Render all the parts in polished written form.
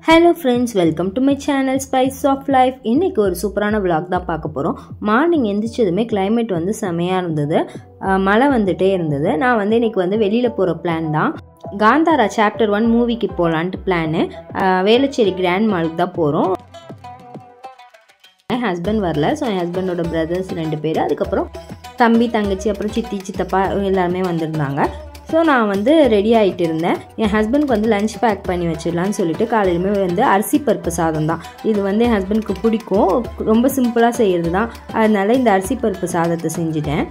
Hello friends, welcome to my channel Spice of Life. இன்னைக்கு ஒரு சூப்பரான vlog தான் பார்க்க போறோம். மார்னிங் எந்திரிச்சதுமே climate வந்து செமையா இருந்தது. மழை வந்துட்டே இருந்தது. நான் வந்து இன்னைக்கு வந்து வெளியில போற பிளான் தான். காந்தாரா சாப்டர் 1 மூவிக்கு போலாம்னு பிளான். வேலச்சேரி கிராண்ட் மாலுக்கு தான் போறோம். என் ஹஸ்பண்ட் வரல. ஸோ என் ஹஸ்பண்டோட பிரதர்ஸ் 2 பேர், அதுக்கப்புறம் தம்பி தங்கச்சி அப்புறம் சித்தி சித்தப்பா எல்லாருமே வந்திருந்தாங்க. ஸோ நான் வந்து ரெடி ஆகிட்டு இருந்தேன். என் ஹஸ்பண்ட்க்கு வந்து லஞ்ச் பேக் பண்ணி வச்சிடலான்னு சொல்லிட்டு காலையிலுமே வந்து அரிசி பருப்பு சாதம் தான். இது வந்து என் ஹஸ்பண்ட்க்கு பிடிக்கும், ரொம்ப சிம்பிளாக செய்கிறது தான். அதனால இந்த அரிசி பருப்பு சாதத்தை செஞ்சுட்டேன்.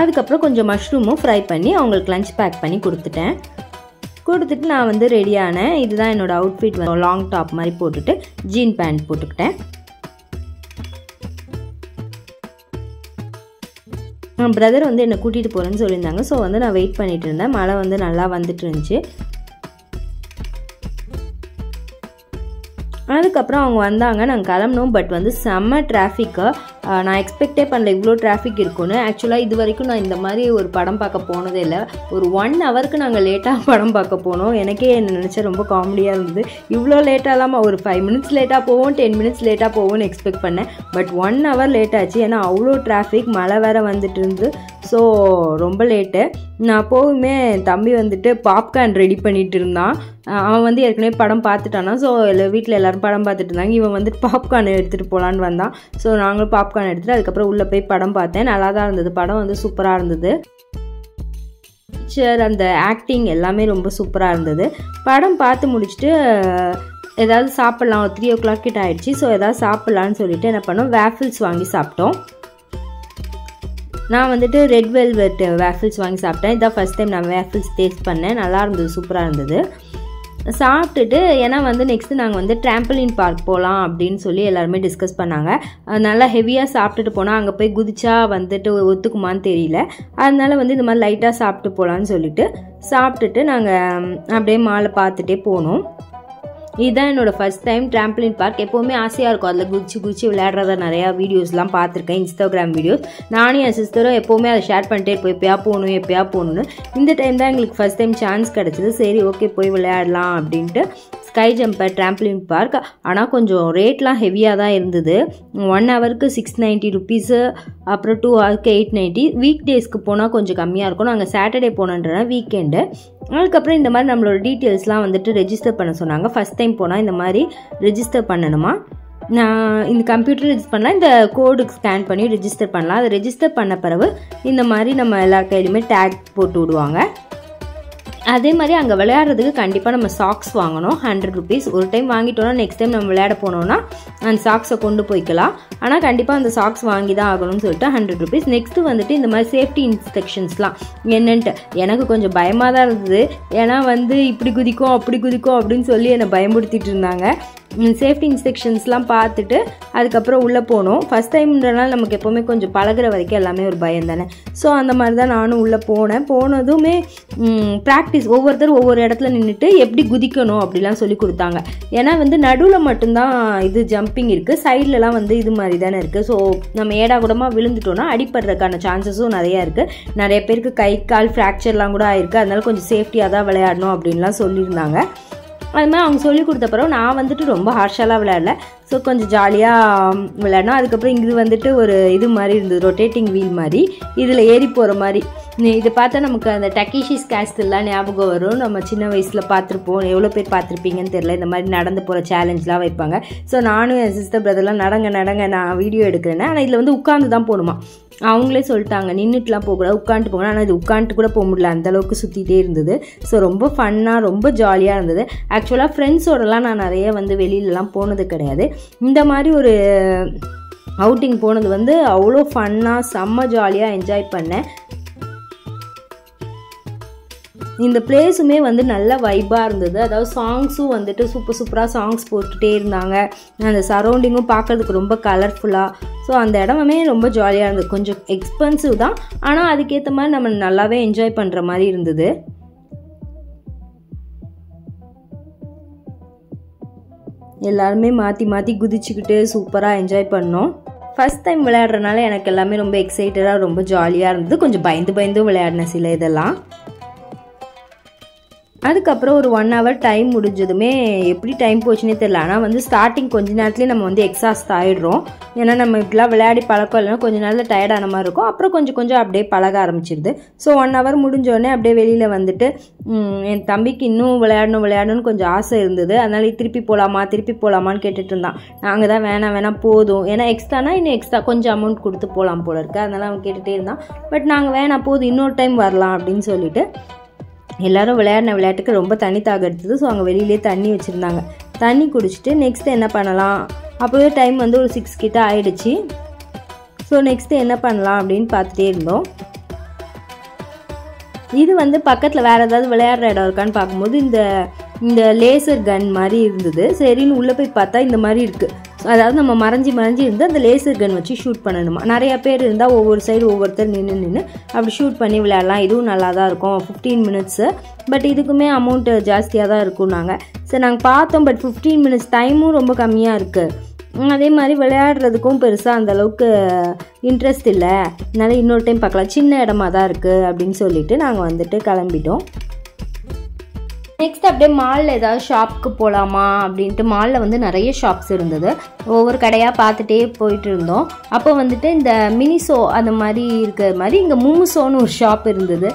அதுக்கப்புறம் கொஞ்சம் மஷ்ரூமும் ஃப்ரை பண்ணி அவங்களுக்கு லஞ்ச் பேக் பண்ணி கொடுத்துட்டு நான் வந்து ரெடியானேன். இதுதான் என்னோடய அவுட்ஃபிட். லாங் டாப் மாதிரி போட்டுட்டு ஜீன் பேண்ட் போட்டுக்கிட்டேன். பிரதர் வந்து என்னை கூட்டிகிட்டு போகிறேன்னு சொல்லியிருந்தாங்க. ஸோ வந்து நான் வெயிட் பண்ணிகிட்டு இருந்தேன். மழை வந்து நல்லா வந்துட்டு இருந்துச்சு. அதுக்கப்புறம் அவங்க வந்தாங்க, நாங்கள் கிளம்பணும். பட் வந்து செம்ம டிராஃபிக்கு. நான் எக்ஸ்பெக்டே பண்ணல இவ்வளோ டிராஃபிக் இருக்குன்னு. ஆக்சுவலாக இது வரைக்கும் நான் இந்த மாதிரி ஒரு படம் பார்க்க போனதே இல்லை. ஒரு 1 ஹவருக்கு நாங்கள் லேட்டாக படம் பார்க்க போனோம். எனக்கே என்ன நினச்சா ரொம்ப காமெடியாக இருந்தது. இவ்வளோ லேட்டாக இல்லாமல் ஒரு 5 மினிட்ஸ் லேட்டாக போவோம், 10 மினிட்ஸ் லேட்டாக போவோம்னு எக்ஸ்பெக்ட் பண்ணேன். பட் 1 ஹவர் லேட் ஆச்சு. ஏன்னா அவ்வளோ டிராஃபிக், மழை வேறு வந்துட்டு இருந்து. ஸோ ரொம்ப லேட்டு. நான் அப்போவுமே தம்பி வந்துட்டு பாப்கார்ன் ரெடி பண்ணிகிட்டு இருந்தான். அவன் வந்து ஏற்கனவே படம் பார்த்துட்டானா. ஸோ வீட்டில் எல்லோரும் படம் பார்த்துட்டு இருந்தாங்க. இவன் வந்துட்டு பாப்கார்ன் எடுத்துகிட்டு போகலான்னு வந்தான். ஸோ நாங்களும் பாப்கார்ன் எடுத்துகிட்டு அதுக்கப்புறம் உள்ளே போய் படம் பார்த்தேன். நல்லா தான் இருந்தது. படம் வந்து சூப்பராக இருந்தது. பிக்சர், அந்த ஆக்டிங் எல்லாமே ரொம்ப சூப்பராக இருந்தது. படம் பார்த்து முடிச்சுட்டு ஏதாவது சாப்பிட்லாம். ஒரு 3 o'clock கிட்ட ஆகிடுச்சு. ஸோ ஏதாவது சாப்பிட்லான்னு சொல்லிட்டு என்ன பண்ணோம், வேஃபில்ஸ் வாங்கி சாப்பிட்டோம். நான் வந்துட்டு ரெட் வெல்வெட் வேஃபில்ஸ் வாங்கி சாப்பிட்டேன். இதான் ஃபஸ்ட் டைம் நான் வேஃபில்ஸ் டேஸ்ட் பண்ணேன். நல்லா இருந்தது, சூப்பராக இருந்தது. சாப்பிட்டுட்டு ஏன்னா வந்து நெக்ஸ்ட்டு நாங்கள் வந்து ட்ராம்பலின் பார்க் போகலாம் அப்படின்னு சொல்லி எல்லாருமே டிஸ்கஸ் பண்ணாங்க. நல்லா ஹெவியாக சாப்பிட்டுட்டு போனால் அங்கே போய் குதிச்சா வந்துட்டு ஒத்துக்குமான்னு தெரியல. அதனால வந்து இந்த மாதிரி லைட்டாக சாப்பிட்டு போகலான்னு சொல்லிட்டு சாப்பிட்டுட்டு நாங்கள் அப்படியே மாலை பார்த்துட்டே போனோம். இதுதான் என்னோடய ஃபஸ்ட் டைம் ட்ராம்பலின் பார்க். எப்போவுமே ஆசையாக இருக்கும் அதில் குதிச்சு விளையாடுறத நிறையா வீடியோஸ்லாம் பார்த்துருக்கேன், இன்ஸ்டாகிராம் வீடியோஸ். நானும் என் சிஸ்டரும் எப்போவுமே அதை ஷேர் பண்ணிட்டே இருப்போம், எப்போயா போகணுன்னு. இந்த டைம் தான் எங்களுக்கு ஃபஸ்ட் டைம் சான்ஸ் கிடச்சிது. சரி ஓகே போய் விளையாடலாம் அப்படின்ட்டு ஸ்கை ஜம்பர் ட்ராம்பலின் பார்க். ஆனால் கொஞ்சம் ரேட்லாம் ஹெவியாக தான் இருந்தது. 1 ஹவருக்கு 690 ருபீஸு, அப்புறம் 2 ஹவருக்கு 890. வீக் டேஸ்க்கு போனால் கொஞ்சம் கம்மியாக இருக்கும். நாங்கள் சாட்டர்டே போனோன்றனா வீக்கெண்டு. அதுக்கப்புறம் இந்த மாதிரி நம்மளோட டீட்டெயில்ஸ்லாம் வந்துட்டு ரெஜிஸ்டர் பண்ண சொன்னாங்க. ஃபஸ்ட் டைம் போனால் இந்த மாதிரி ரெஜிஸ்டர் பண்ணணுமா. நான் இந்த கம்ப்யூட்டர் ரெஜிஸ்டர் பண்ணலாம், இந்த கோடுக்கு ஸ்கேன் பண்ணி ரெஜிஸ்டர் பண்ணலாம். அதை ரெஜிஸ்டர் பண்ண பிறகு இந்த மாதிரி நம்ம எல்லா கையிலுமே டேக் போட்டு விடுவாங்க. அதே மாதிரி அங்கே விளையாடுறதுக்கு கண்டிப்பாக நம்ம சாக்ஸ் வாங்கணும், 100 ருபீஸ். ஒரு டைம் வாங்கிட்டோன்னா நெக்ஸ்ட் டைம் நம்ம விளையாட போனோன்னா அந்த சாக்ஸை கொண்டு போய்க்கலாம். ஆனால் கண்டிப்பாக அந்த சாக்ஸ் வாங்கி தான் ஆகணும்னு சொல்லிட்டு 100 ருபீஸ். நெக்ஸ்ட்டு வந்துட்டு இந்த மாதிரி சேஃப்டி இன்ஸ்ட்ரக்ஷன்ஸ்லாம் என்னன்ட்டு எனக்கு கொஞ்சம் பயமாக தான் இருந்தது. ஏன்னா வந்து இப்படி குதிக்கும் அப்படி குதிக்கும் அப்படின்னு சொல்லி என்னை பயமுறுத்திட்டு இருந்தாங்க. சேஃப்டி இன்ஸ்ட்ரக்ஷன்ஸ்லாம் பார்த்துட்டு அதுக்கப்புறம் உள்ளே போனோம். ஃபஸ்ட் டைம்ன்றனால நமக்கு எப்போவுமே கொஞ்சம் பழகிற வரைக்கும் எல்லாமே ஒரு பயம் தானே. ஸோ அந்த மாதிரி தான் நானும் உள்ளே போனதுமே ப்ராக்டிஸ், ஒவ்வொருத்தரும் ஒவ்வொரு இடத்துல நின்றுட்டு எப்படி குதிக்கணும் அப்படிலாம் சொல்லி கொடுத்தாங்க. ஏன்னா வந்து நடுவில் மட்டும்தான் இது ஜம்பிங் இருக்குது, சைட்லலாம் வந்து இது மாதிரி தானே இருக்குது. ஸோ நம்ம ஏடா கூடமாக விழுந்துட்டோன்னா அடிப்படுறதுக்கான சான்சஸும் நிறையா இருக்குது. நிறைய பேருக்கு கை கால் ஃப்ராக்சர்லாம் கூட ஆயிருக்கு. அதனால கொஞ்சம் சேஃப்டியாக தான் விளையாடணும் அப்படின்லாம் சொல்லியிருந்தாங்க. அது மாதிரி அவங்க சொல்லி கொடுத்த பிறகு நான் வந்துட்டு ரொம்ப ஹார்ஷாலாம் விளையாடல. ஸோ கொஞ்சம் ஜாலியாக விளையாடணும். அதுக்கப்புறம் இது வந்துட்டு ஒரு இது மாதிரி இருந்தது, ரொட்டேட்டிங் வீல் மாதிரி, இதில் ஏறி போகிற மாதிரி. இதை பார்த்தா நமக்கு அந்த டக்கீஷிஸ் கேஸ்டில்லாம் ஞாபகம் வரும். நம்ம சின்ன வயசில் பார்த்துருப்போம். எவ்வளோ பேர் பார்த்துருப்பீங்கன்னு தெரியல. இந்த மாதிரி நடந்து போகிற சேலஞ்செலாம் வைப்பாங்க. ஸோ நானும் என் சிஸ்டர் பிரதர்லாம் நடங்க நான் வீடியோ எடுக்கிறேன்னு. ஆனால் இதில் வந்து உட்காந்து தான் போகணுமா. அவங்களே சொல்லிட்டாங்க நின்றுட்டுலாம் போகக்கூடாது, உட்காந்துட்டு போகணும். ஆனால் இது உட்காந்துட்டு கூட போக முடியல, அந்தளவுக்கு சுற்றிட்டே இருந்தது. ஸோ ரொம்ப ஃபன்னாக ரொம்ப ஜாலியாக இருந்தது. ஆக்சுவலாக ஃப்ரெண்ட்ஸோடலாம் நான் நிறைய வந்து வெளியிலலாம் போனது கிடையாது. இந்த மாதிரி ஒரு அவுட்டிங் போனது வந்து அவ்வளோ ஃபன்னாக செம்ம ஜாலியாக என்ஜாய் பண்ணேன். இந்த பிளேஸுமே வந்து நல்ல வைப்பாக இருந்தது. அதாவது சாங்ஸும் வந்துட்டு சூப்பராக சாங்ஸ் போட்டுகிட்டே இருந்தாங்க. அந்த சரௌண்டிங்கும் பார்க்குறதுக்கு ரொம்ப கலர்ஃபுல்லாக. ஸோ அந்த இடமே ரொம்ப ஜாலியாக இருந்தது. கொஞ்சம் எக்ஸ்பென்சிவ் தான், ஆனால் அதுக்கேற்ற மாதிரி நம்ம நல்லாவே என்ஜாய் பண்ணுற மாதிரி இருந்தது. எல்லாருமே மாற்றி குதிச்சுக்கிட்டு சூப்பராக என்ஜாய் பண்ணோம். ஃபஸ்ட் டைம் விளையாடுறதுனால எனக்கு எல்லாமே ரொம்ப எக்ஸைட்டடாக ரொம்ப ஜாலியாக இருந்தது. கொஞ்சம் பயந்தும் விளையாடின சில இதெல்லாம். அதுக்கப்புறம் ஒரு 1 hour டைம் முடிஞ்சதுமே எப்படி டைம் போச்சுன்னே தெரியல. ஆனால் வந்து ஸ்டார்டிங் கொஞ்ச நேரத்துலேயே நம்ம வந்து எக்ஸாஸ்ட் ஆகிடுறோம். ஏன்னா நம்ம இப்படிலாம் விளையாடி பழக்கம் இல்லைன்னா கொஞ்சம் நேரத்தில் டயர்டான மாதிரி இருக்கும். அப்புறம் கொஞ்சம் அப்படியே பழக ஆரம்பிச்சிருது. ஸோ 1 hour முடிஞ்சோடனே அப்படியே வெளியில் வந்துட்டு என் தம்பிக்கு இன்னும் விளையாடணும்னு கொஞ்சம் ஆசை இருந்தது. அதனால திருப்பி போகலாமான்னு கேட்டுட்டு இருந்தான். நாங்கள் தான் வேணாம் போதும், ஏன்னா எக்ஸ்ட்ரானா இன்னும் எக்ஸ்ட்ரா கொஞ்சம் அமௌண்ட் கொடுத்து போகலாம் போல இருக்கு. அதனால அவன் கேட்டுகிட்டே இருந்தான். பட் நாங்கள் வேணாம் போதும், இன்னொரு டைம் வரலாம் அப்படின்னு சொல்லிட்டு எல்லோரும் விளையாட்டுக்கு ரொம்ப தண்ணி தாக எடுத்தது. ஸோ அங்கே வெளியிலே தண்ணி வச்சுருந்தாங்க. தண்ணி குடிச்சிட்டு நெக்ஸ்ட்டு என்ன பண்ணலாம், அப்போவே டைம் வந்து ஒரு 6 கிட்ட ஆயிடுச்சு. ஸோ நெக்ஸ்ட்டு என்ன பண்ணலாம் அப்படின்னு பார்த்துட்டே இருந்தோம். இது வந்து பக்கத்தில் வேறு ஏதாவது விளையாடுற இடம் இருக்கான்னு பார்க்கும்போது இந்த லேசர் கன் மாதிரி இருந்தது. சரின்னு உள்ளே போய் பார்த்தா இந்த மாதிரி இருக்குது. அதாவது நம்ம மறைஞ்சி இருந்து அந்த லேசர் கன் வச்சு ஷூட் பண்ணணுமா. நிறையா பேர் இருந்தால் ஒவ்வொரு சைடு ஒவ்வொருத்தர் நின்று அப்படி ஷூட் பண்ணி விளையாடலாம். இதுவும் நல்லா தான் இருக்கும். 15 minutes. பட் இதுக்குமே அமௌண்ட்டு ஜாஸ்தியாக தான் இருக்கும். சரி நாங்கள் பார்த்தோம். பட் 15 minutes டைமும் ரொம்ப கம்மியாக இருக்குது. அதே மாதிரி விளையாடுறதுக்கும் பெருசாக அந்தளவுக்கு இன்ட்ரெஸ்ட் இல்லை. அதனால் இன்னொரு டைம் பார்க்கலாம், சின்ன இடமா தான் இருக்குது அப்படின்னு சொல்லிட்டு நாங்கள் வந்துட்டு கிளம்பிட்டோம். நெக்ஸ்ட் அப்படியே மாலில் ஏதாவது ஷாப்புக்கு போகலாமா அப்படின்ட்டு மாலில் வந்து நிறைய ஷாப்ஸ் இருந்தது. ஒவ்வொரு கடையாக பார்த்துட்டே போயிட்டு இருந்தோம். அப்போ வந்துட்டு இந்த மினிசோ அந்த மாதிரி இருக்கிற மாதிரி இங்கே மூமுசோன்னு ஒரு ஷாப் இருந்தது.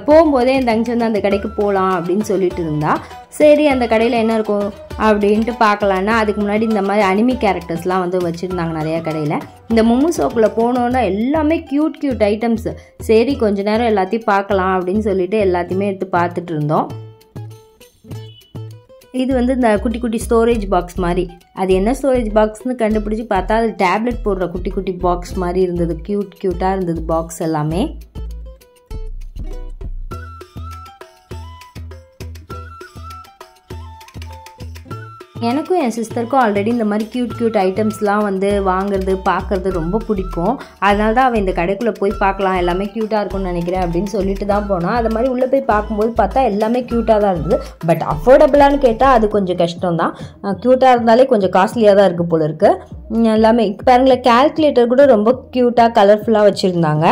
போகும்போதே என் தங்கச்சி வந்து அந்த கடைக்கு போகலாம் அப்படின்னு சொல்லிட்டு இருந்தா. சரி அந்த கடையில் என்ன இருக்கும் அப்படின்ட்டு பார்க்கலான்னா அதுக்கு முன்னாடி இந்த மாதிரி அனிமி கேரக்டர்ஸ்லாம் வந்து வச்சுருந்தாங்க நிறையா கடையில். இந்த மூமுசோக்குள்ளே போனோன்னா எல்லாமே க்யூட் ஐட்டம்ஸ். சரி கொஞ்ச நேரம் எல்லாத்தையும் பார்க்கலாம் அப்படின்னு சொல்லிட்டு எல்லாத்தையுமே எடுத்து பார்த்துட்டு இருந்தோம். இது வந்து இந்த குட்டி ஸ்டோரேஜ் பாக்ஸ் மாதிரி. அது என்ன ஸ்டோரேஜ் பாக்ஸ்னு கண்டுபிடிச்சி பார்த்தா அது டேப்லெட் போடுற குட்டி பாக்ஸ் மாதிரி இருந்தது. க்யூட்டாக இருந்தது பாக்ஸ் எல்லாமே. எனக்கும் என் சிஸ்டருக்கும் ஆல்ரெடி இந்த மாதிரி க்யூட் ஐட்டம்ஸ்லாம் வந்து வாங்குறது பார்க்குறது ரொம்ப பிடிக்கும். அதனால தான் அவள் இந்த கடைக்குள்ளே போய் பார்க்கலாம், எல்லாமே க்யூட்டாக இருக்கும்னு நினைக்கிறேன் அப்படின்னு சொல்லிட்டு தான் போனான். அது மாதிரி உள்ளே போய் பார்க்கும்போது பார்த்தா எல்லாமே க்யூட்டாக தான் இருந்தது. பட் அஃபோர்டபுளானு கேட்டால் அது கொஞ்சம் கஷ்டம் தான். க்யூட்டாக இருந்தாலே கொஞ்சம் காஸ்ட்லியாக தான் இருக்குது போல இருக்குது எல்லாமே. பாருங்களேன், கால்குலேட்டர் கூட ரொம்ப க்யூட்டாக கலர்ஃபுல்லாக வச்சுருந்தாங்க.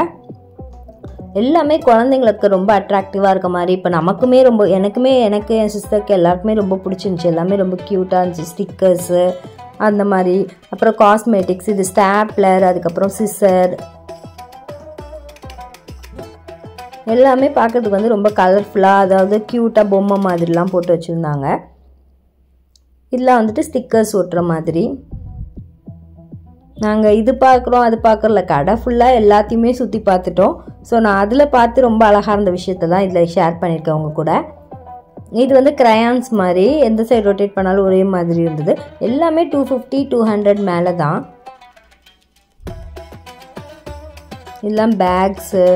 எல்லாமே குழந்தைங்களுக்கு ரொம்ப அட்ராக்டிவாக இருக்க மாதிரி. இப்போ நமக்குமே எனக்கு என் சிஸ்டருக்கு எல்லாருக்குமே ரொம்ப பிடிச்சிருந்துச்சி. எல்லாமே ரொம்ப க்யூட்டாக இருந்துச்சு. ஸ்டிக்கர்ஸு அந்த மாதிரி, அப்புறம் காஸ்மெட்டிக்ஸ், இது ஸ்டாப்லர், அதுக்கப்புறம் சிசர், எல்லாமே பார்க்குறதுக்கு வந்து ரொம்ப கலர்ஃபுல்லாக, அதாவது க்யூட்டாக பொம்மை மாதிரிலாம் போட்டு வச்சுருந்தாங்க. இதெல்லாம் வந்துட்டு ஸ்டிக்கர்ஸ் ஒட்டுற மாதிரி. நாங்கள் இது பார்க்குறோம் அது பார்க்குறல, கடை ஃபுல்லாக எல்லாத்தையுமே சுற்றி பார்த்துட்டோம். ஸோ நான் அதில் பார்த்து ரொம்ப அழகாக இருந்த விஷயத்தை தான் இதில் ஷேர் பண்ணியிருக்கேன் உங்க கூட. இது வந்து கிரையான்ஸ் மாதிரி எந்த சைடு ரொட்டேட் பண்ணாலும் ஒரே மாதிரி இருந்தது. எல்லாமே 250-200 மேலே தான். இதெல்லாம் பேக்ஸு,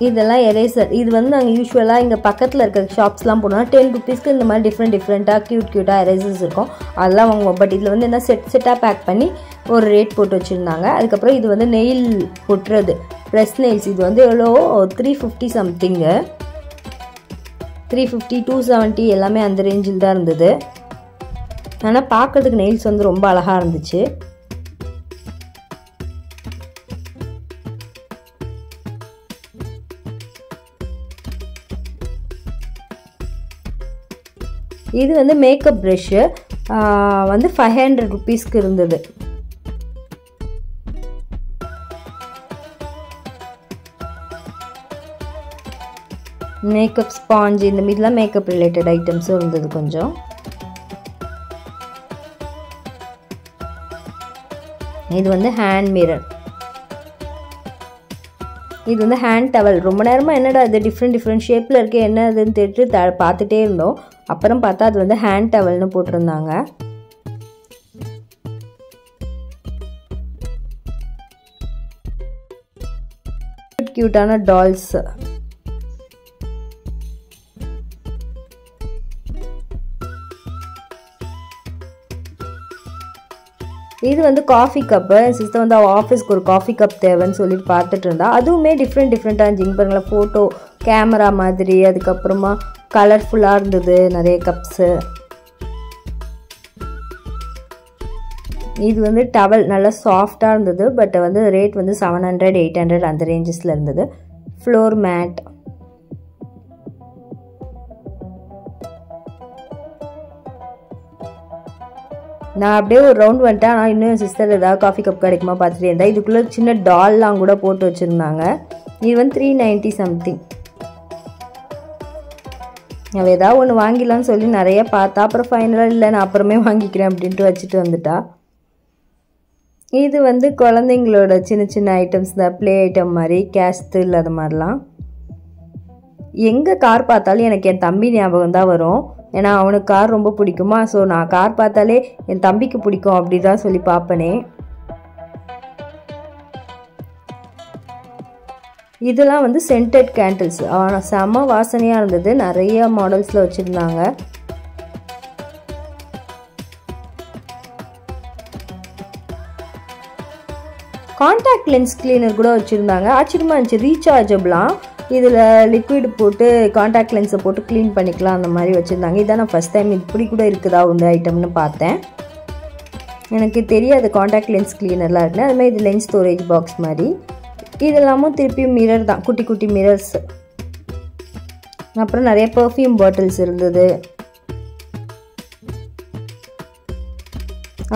இதெல்லாம் எரேசர். இது வந்து நாங்கள் யூஸ்வலாக இங்கே பக்கத்தில் இருக்க ஷாப்ஸ்லாம் போனோம்னா 10 rupeesக்கு இந்த மாதிரி டிஃப்ரெண்ட்டாக க்யூட்டாக எரேசர்ஸ் இருக்கும், அதெல்லாம் வாங்குவோம். பட் இதில் வந்து என்ன செட்டாக பேக் பண்ணி ஒரு ரேட் போட்டு வச்சுருந்தாங்க. அதுக்கப்புறம் இது வந்து நெயில் ஒட்டுறது, ப்ரெஸ் நெயில்ஸ். இது வந்து எவ்வளோ 350 சம்திங்கு, 350-270 எல்லாமே அந்த ரேஞ்சில் தான் இருந்தது. ஆனால் பார்க்குறதுக்கு நெயில்ஸ் வந்து ரொம்ப அழகாக இருந்துச்சு. இது வந்து மேக்கப் ப்ரஷ்ஷு வந்து 500 rupeesக்கு இருந்தது. மேக்கப் ஸ்பாஞ்ச், இந்த மாதிரிலாம் மேக்கப் ரிலேட்டட் ஐட்டம்ஸும் இருந்தது கொஞ்சம். இது வந்து ஹேண்ட் மிரர். இது வந்து ஹேண்ட் டவல். ரொம்ப நேரமாக என்னடா இது டிஃப்ரெண்ட் ஷேப்பில் இருக்குது என்ன அதுன்னு தெரிஞ்சு பார்த்துட்டே இருந்தோம். அப்புறம் பார்த்தா அது வந்து ஹேண்ட் டவல்னு போட்டிருந்தாங்க. க்யூட்டான டால்ஸ். இது வந்து காஃபி கப்பு. என் சிஸ்டர் வந்து அவள் ஆஃபீஸ்க்கு ஒரு காஃபி கப் தேவைன்னு சொல்லிட்டு பார்த்துட்டு இருந்தா. அதுவுமே டிஃப்ரெண்ட்டாக இருந்துச்சு. பாருங்களேன், ஃபோட்டோ கேமரா மாதிரி, அதுக்கப்புறமா கலர்ஃபுல்லாக இருந்தது நிறைய கப்ஸு. இது வந்து டவல் நல்லா சாஃப்டாக இருந்தது. பட் வந்து ரேட் வந்து 700-800 அந்த ரேஞ்சஸில் இருந்தது. ஃப்ளோர் மேட், நான் அப்படியே ஒரு ரவுண்ட் வந்துட்டேன். ஆனால் இன்னும் என் சிஸ்டர் ஏதாவது காஃபி கப் கிடைக்குமா பார்த்துட்டே இருந்தேன். இதுக்குள்ளே சின்ன டால்லாம் கூட போட்டு வச்சுருந்தாங்க. இது வந்து 390 சம்திங். அவள் ஏதாவது ஒன்று வாங்கிடலான்னு சொல்லி நிறைய பார்த்தா, அப்புறம் ஃபைனலாக இல்லை நான் அப்புறமே வாங்கிக்கிறேன் அப்படின்ட்டு வச்சுட்டு வந்துட்டா. இது வந்து குழந்தைங்களோட சின்ன சின்ன ஐட்டம்ஸ் தான், ப்ளே ஐட்டம் மாதிரி, கேஸ்தில் அது மாதிரிலாம். எங்கே கார் பார்த்தாலும் எனக்கு என் தம்பி ஞாபகம் தான் வரும். ஏன்னா அவனுக்கு கார் ரொம்ப பிடிக்குமா. ஸோ நான் கார் பார்த்தாலே என் தம்பிக்கு பிடிக்கும் அப்படி தான் சொல்லி பார்ப்பனே. இதெல்லாம் வந்து சென்டட் கேண்டில்ஸ். ஆனால் செம்ம வாசனையாக இருந்தது. நிறைய மாடல்ஸில் வச்சுருந்தாங்க. கான்டாக்ட் லென்ஸ் கிளீனர் கூட வச்சுருந்தாங்க. ஆச்சரியமாக இருந்துச்சு. ரீசார்ஜபிளாக இதில் லிக்விட் போட்டு கான்டாக்ட் லென்ஸை போட்டு க்ளீன் பண்ணிக்கலாம் அந்த மாதிரி வச்சுருந்தாங்க. இதான் நான் ஃபஸ்ட் டைம் இப்படி கூட இருக்குதா இந்த ஐட்டம்னு பார்த்தேன். எனக்கு தெரியாது கான்டாக்ட் லென்ஸ் கிளீனர்லாம் இருக்குன்னு. அதுமாதிரி இது லென்ஸ் ஸ்டோரேஜ் பாக்ஸ் மாதிரி. இதெல்லாமும் திருப்பியும் மிரர் தான், குட்டி குட்டி மிரர்ஸ். அப்புறம் நிறைய பர்ஃப்யூம் பாட்டில்ஸ் இருந்தது.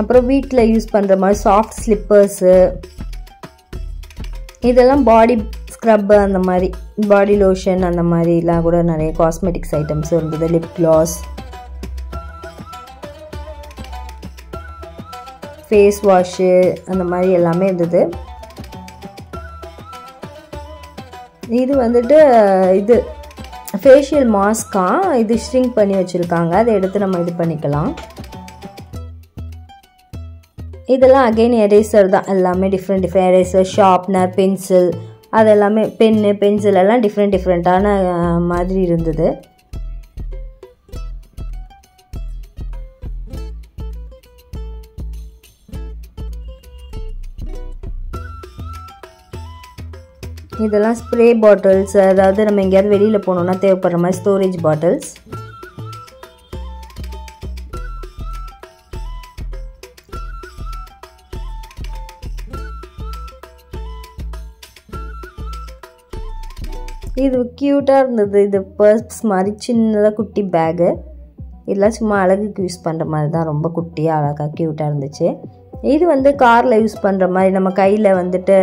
அப்புறம் வீட்டில் யூஸ் பண்ணுற மாதிரி சாஃப்ட் ஸ்லிப்பர்ஸு, இதெல்லாம் பாடி ஸ்க்ரப்பு, அந்த மாதிரி பாடி லோஷன் அந்த மாதிரிலாம் கூட நிறைய காஸ்மெட்டிக்ஸ் ஐட்டம்ஸ் இருந்தது. லிப் கிளாஸ், ஃபேஸ் வாஷு, அந்த மாதிரி எல்லாமே இருந்தது. இது வந்துட்டு இது ஃபேஷியல் மாஸ்கா. இது ஷ்ரிங்க் பண்ணி வச்சுருக்காங்க. அதை எடுத்து நம்ம இது பண்ணிக்கலாம். இதெல்லாம் அகெயின் எரேசர் தான். எல்லாமே டிஃப்ரெண்ட் எரேசர், ஷார்ப்னர், பென்சில், அது எல்லாமே பென்னு, பென்சில் எல்லாம் டிஃப்ரெண்ட்டான மாதிரி இருந்தது. இதெல்லாம் ஸ்ப்ரே பாட்டில்ஸ், அதாவது நம்ம எங்கேயாவது வெளியில் போனோம்னா தேவைப்படுற மாதிரி ஸ்டோரேஜ் பாட்டில்ஸ். இது க்யூட்டாக இருந்தது. இது பர்ஸ் மாதிரி சின்னதாக குட்டி பேகு. இதெல்லாம் சும்மா அழகுக்கு யூஸ் பண்ணுற மாதிரி தான். ரொம்ப குட்டியாக அழகாக க்யூட்டாக இருந்துச்சு. இது வந்து காரில் யூஸ் பண்ணுற மாதிரி, நம்ம கையில் வந்துட்டு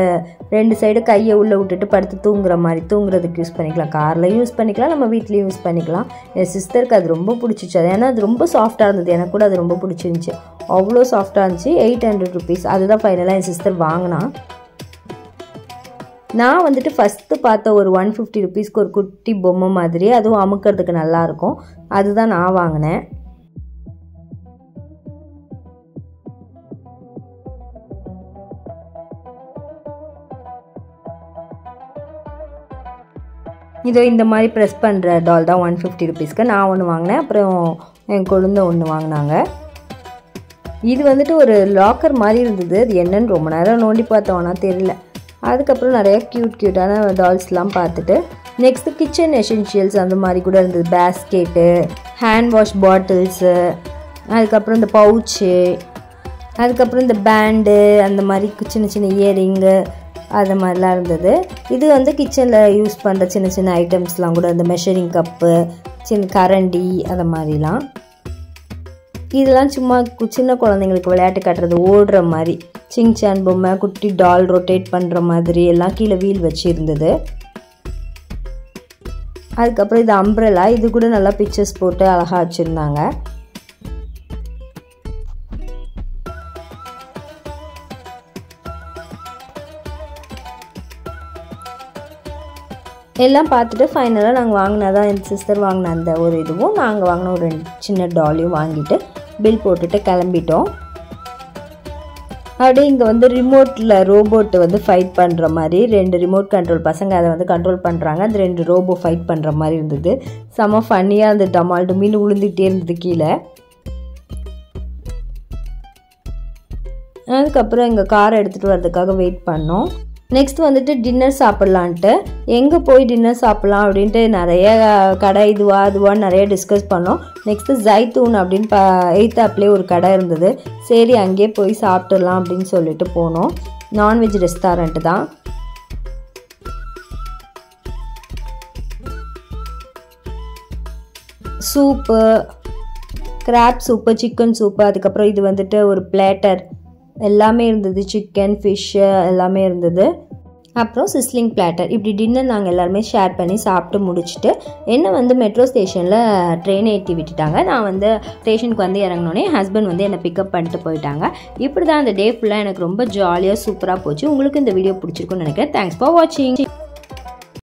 2 சைடு கையை உள்ளே விட்டுட்டு படுத்து தூங்குற மாதிரி, தூங்குறதுக்கு யூஸ் பண்ணிக்கலாம். காரில் யூஸ் பண்ணிக்கலாம், நம்ம வீட்லேயும் யூஸ் பண்ணிக்கலாம். என் சிஸ்டருக்கு அது ரொம்ப பிடிச்சிச்சு. அது ஏன்னா அது ரொம்ப சாஃப்டாக இருந்தது. எனக்கு கூட அது ரொம்ப பிடிச்சிருந்துச்சி. அவ்வளோ சாஃப்டாக இருந்துச்சு. 800 rupees. அதுதான் ஃபைனலாக என் சிஸ்டர் வாங்கினா. நான் வந்துட்டு ஃபஸ்ட்டு பார்த்த ஒரு 150 rupeesக்கு ஒரு குட்டி பொம்மை மாதிரி, அதுவும் அமுக்கிறதுக்கு நல்லாயிருக்கும், அதுதான் நான் வாங்கினேன். இதோ இந்த மாதிரி ப்ரெஸ் பண்ணுற டால் தான் 150 rupeesக்கு. நான் ஒன்று வாங்கினேன். அப்புறம் என் குழந்தை ஒன்று வாங்கினாங்க. இது வந்துட்டு ஒரு லாக்கர் மாதிரி இருந்தது. அது என்னன்னு ரொம்ப நேரம் நோண்டி பார்த்தோன்னா தெரியல. அதுக்கப்புறம் நிறைய க்யூட்டான டால்ஸ்லாம் பார்த்துட்டு நெக்ஸ்ட்டு கிச்சன் எசென்ஷியல்ஸ் அந்த மாதிரி கூட இருந்தது. பேஸ்கெட்டு, ஹேண்ட் வாஷ் பாட்டில்ஸு, அதுக்கப்புறம் இந்த பவுச்சு, அதுக்கப்புறம் இந்த பேண்டு, அந்த மாதிரி சின்ன சின்ன இயரிங்கு, அது மாதிரிலாம் இருந்தது. இது வந்து கிச்சனில் யூஸ் பண்ணுற சின்ன சின்ன ஐட்டம்ஸ்லாம் கூட, இந்த மெஷரிங் கப்பு, சின்ன கரண்டி, அது மாதிரிலாம். இதெல்லாம் சும்மா சின்ன குழந்தைங்களுக்கு விளையாட்டு காட்டுறது, ஓடுற மாதிரி சிங்சான் பொம்மை, குட்டி டால் ரொட்டேட் பண்ணுற மாதிரி எல்லாம் கீழே வீல் வச்சு இருந்தது. அதுக்கப்புறம் இது அம்ப்ரெல்லா. இது கூட நல்லா பிக்சர்ஸ் போட்டு அழகாக வச்சுருந்தாங்க. எல்லாம் பார்த்துட்டு ஃபைனலாக நாங்கள் வாங்கினதான், என் சிஸ்டர் வாங்கின அந்த ஒரு இதுவும் நாங்கள் வாங்கின ஒரு சின்ன டாலையும் வாங்கிட்டு பில் போட்டுட்டு கிளம்பிட்டோம். அப்படியே இங்கே வந்து ரிமோட்டில் ரோபோட்டு வந்து ஃபைட் பண்ணுற மாதிரி 2 ரிமோட் கண்ட்ரோல், பசங்க அதை வந்து கண்ட்ரோல் பண்ணுறாங்க. அந்த 2 ரோபோ ஃபைட் பண்ணுற மாதிரி இருந்தது. செம்ம ஃபன்னியாக அந்த டமால் டுமின்னு விழுந்துகிட்டே இருந்தது கீழே. அதுக்கப்புறம் எங்கள் காரை எடுத்துகிட்டு வரதுக்காக வெயிட் பண்ணோம். நெக்ஸ்ட் வந்துட்டு டின்னர் சாப்பிட்லான்ட்டு, எங்கே போய் டின்னர் சாப்பிட்லாம் அப்படின்ட்டு நிறைய கடை அதுவான்னு நிறைய டிஸ்கஸ் பண்ணோம். நெக்ஸ்ட்டு ஜைத்தூன் அப்படின்னு எய்த்தாப்லேயே ஒரு கடை இருந்தது. சரி அங்கேயே போய் சாப்பிட்டுடலாம் அப்படின்னு சொல்லிட்டு போனோம். நான்வெஜ் ரெஸ்டாரண்ட்டு தான். Soup, crab soup, chicken soup, அதுக்கப்புறம் இது வந்துட்டு ஒரு பிளேட்டர் எல்லாமே இருந்தது. சிக்கன், ஃபிஷ்ஷு எல்லாமே இருந்தது. அப்புறம் சிஸ்லிங் பிளாட்டர். இப்படி டின்னர் நாங்கள் எல்லாருமே ஷேர் பண்ணி சாப்பிட்டு முடிச்சுட்டு என்னை வந்து மெட்ரோ ஸ்டேஷனில் ட்ரெயின் ஏற்றி விட்டுட்டாங்க. நான் வந்து ஸ்டேஷனுக்கு வந்து இறங்கினோடனே ஹஸ்பண்ட் வந்து என்னை பிக்கப் பண்ணிட்டு போயிட்டாங்க. இப்படி தான் அந்த டே ஃபுல்லாக எனக்கு ரொம்ப ஜாலியாக சூப்பராக போச்சு. உங்களுக்கு இந்த வீடியோ பிடிச்சிருக்குன்னு நினைக்கிறேன். தேங்க்ஸ் ஃபார் வாட்சிங்.